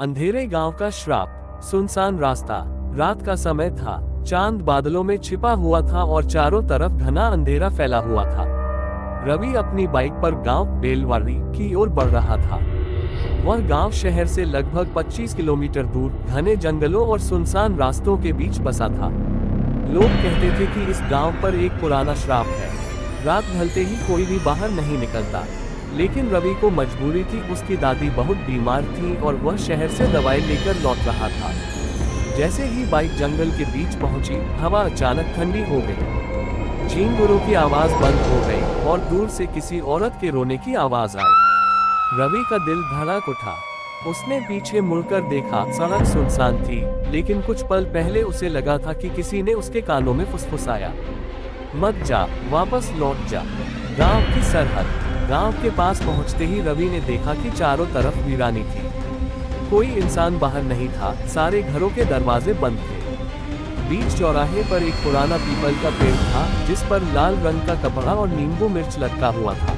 अंधेरे गांव का श्राप। सुनसान रास्ता। रात का समय था। चांद बादलों में छिपा हुआ था और चारों तरफ घना अंधेरा फैला हुआ था। रवि अपनी बाइक पर गांव बेलवाड़ी की ओर बढ़ रहा था। वह गांव शहर से लगभग 25 किलोमीटर दूर घने जंगलों और सुनसान रास्तों के बीच बसा था। लोग कहते थे कि इस गांव पर एक पुराना श्राप है। रात ढलते ही कोई भी बाहर नहीं निकलता। लेकिन रवि को मजबूरी थी। उसकी दादी बहुत बीमार थी और वह शहर से दवाई लेकर लौट रहा था। जैसे ही बाइक जंगल के बीच पहुंची, हवा अचानक ठंडी हो गई। झींगुरों की आवाज बंद हो गई और दूर से किसी औरत के रोने की आवाज आई। रवि का दिल धड़क उठा। उसने पीछे मुड़कर देखा। सड़क सुनसान थी, लेकिन कुछ पल पहले उसे लगा था कि किसी ने उसके कानों में फुसफुसाया, मत जा, वापस लौट जा। गांव की सरहद। गांव के पास पहुंचते ही रवि ने देखा कि चारों तरफ वीरानी थी। कोई इंसान बाहर नहीं था। सारे घरों के दरवाजे बंद थे। बीच चौराहे पर एक पुराना पीपल का पेड़ था, जिस पर लाल रंग का कपड़ा और नींबू मिर्च लटका हुआ था।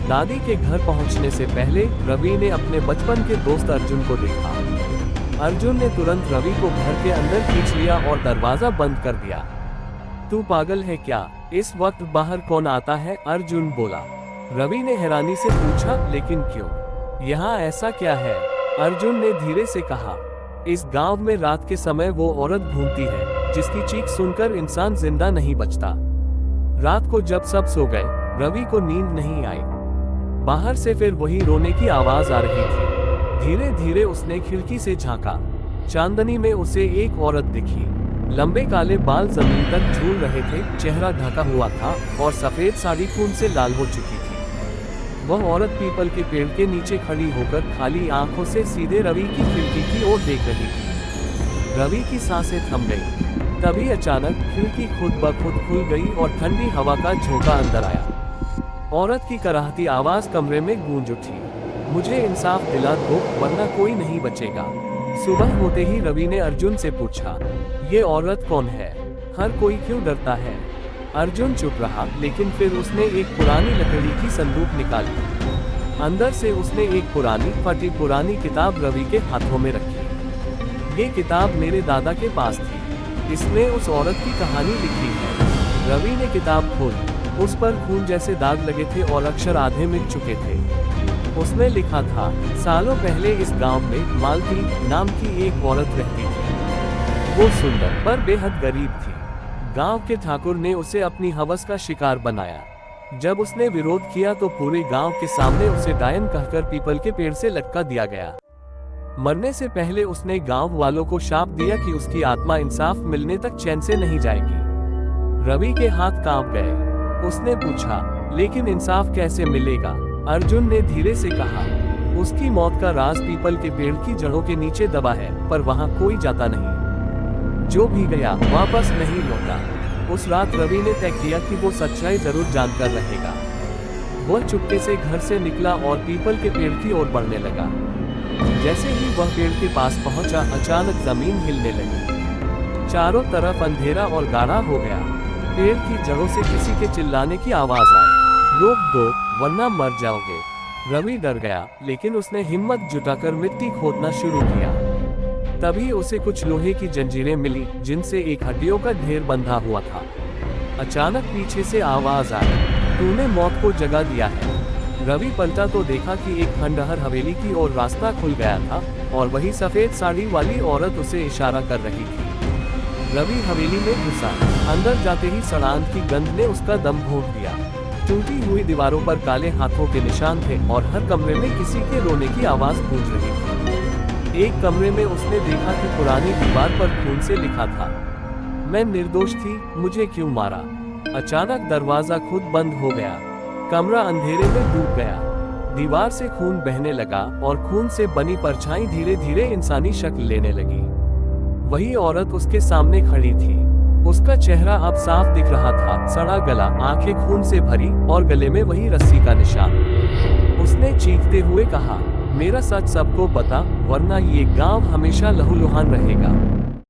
दादी के घर पहुंचने से पहले रवि ने अपने बचपन के दोस्त अर्जुन को देखा। अर्जुन ने तुरंत रवि को घर के अंदर खींच लिया और दरवाजा बंद कर दिया। तू पागल है क्या? इस वक्त बाहर कौन आता है? अर्जुन बोला। रवि ने हैरानी से पूछा, लेकिन क्यों? यहाँ ऐसा क्या है? अर्जुन ने धीरे से कहा, इस गांव में रात के समय वो औरत घूमती है जिसकी चीख सुनकर इंसान जिंदा नहीं बचता। रात को जब सब सो गए, रवि को नींद नहीं आई। बाहर से फिर वही रोने की आवाज आ रही थी। धीरे धीरे उसने खिड़की से झांका। चांदनी में उसे एक औरत दिखी। लंबे काले बाल जमीन तक झूल रहे थे, चेहरा ढका हुआ था और सफेद साड़ी खून से लाल हो चुकी थी। वह औरत पीपल के पेड़ के नीचे खड़ी होकर खाली आंखों से सीधे रवि की खिड़की की ओर देख रही थी। रवि की सांसें थम गई। तभी अचानक खिड़की खुद ब खुद खुल गई और ठंडी हवा का झोंका अंदर आया। औरत की कराहती आवाज कमरे में गूंज उठी, मुझे इंसाफ दिला दो, वरना कोई नहीं बचेगा। सुबह होते ही रवि ने अर्जुन से पूछा, ये औरत कौन है? हर कोई क्यों डरता है? अर्जुन चुप रहा, लेकिन फिर उसने एक पुरानी लकड़ी की संदूक निकाली। अंदर से उसने एक पुरानी फटी पुरानी किताब रवि के हाथों में रखी। ये किताब मेरे दादा के पास थी। इसमें उस औरत की कहानी लिखी है। रवि ने किताब खोली। उस पर खून जैसे दाग लगे थे और अक्षर आधे मिट चुके थे। उसमें लिखा था, सालों पहले इस गांव में मालती नाम की एक औरत रहती थी। वो सुंदर पर बेहद गरीब थी। गांव के ठाकुर ने उसे अपनी हवस का शिकार बनाया। जब उसने विरोध किया तो पूरे गांव के सामने उसे डायन कहकर पीपल के पेड़ से लटका दिया गया। मरने से पहले उसने गांव वालों को शाप दिया कि उसकी आत्मा इंसाफ मिलने तक चैन से नहीं जाएगी। रवि के हाथ कांप गए। उसने पूछा, लेकिन इंसाफ कैसे मिलेगा? अर्जुन ने धीरे से कहा, उसकी मौत का राज पीपल के पेड़ की जड़ों के नीचे दबा है, पर वहां कोई जाता नहीं। जो भी गया वापस नहीं लौटा। उस रात रवि ने तय किया कि वो सच्चाई जरूर जानकर रहेगा। वह चुपके से घर से निकला और पीपल के पेड़ की ओर बढ़ने लगा। जैसे ही वह पेड़ के पास पहुंचा, अचानक जमीन हिलने लगी। चारों तरफ अंधेरा और गाढ़ा हो गया। पेड़ की जड़ों से किसी के चिल्लाने की आवाज आई, रोक दो, वरना मर जाओगे। रवि डर गया, लेकिन उसने हिम्मत जुटाकर मिट्टी खोदना शुरू किया। तभी उसे कुछ लोहे की जंजीरें मिली, जिनसे एक हड्डियों का ढेर बंधा हुआ था। अचानक पीछे से आवाज आई, तूने मौत को जगा दिया है। रवि पलटा तो देखा कि एक खंडहर हवेली की ओर रास्ता खुल गया था और वही सफेद साड़ी वाली औरत उसे इशारा कर रही थी। रवि हवेली में घुसा। अंदर जाते ही सड़ांध की गंध ने उसका दम घोट दिया। टूटी हुई दीवारों पर काले हाथों के निशान थे और हर कमरे में किसी के रोने की आवाज गूंज रही थी। एक कमरे में उसने देखा कि पुरानी दीवार पर खून से लिखा था, मैं निर्दोष थी, मुझे क्यों मारा? अचानक दरवाजा खुद बंद हो गया। कमरा अंधेरे में डूब गया। दीवार से खून बहने लगा और खून से बनी परछाई धीरे धीरे इंसानी शक्ल लेने लगी। वही औरत उसके सामने खड़ी थी। उसका चेहरा अब साफ दिख रहा था, सड़ा गला, आंखें खून से भरी और गले में वही रस्सी का निशान। उसने चीखते हुए कहा, मेरा सच सबको बता, वरना ये गांव हमेशा लहूलुहान रहेगा।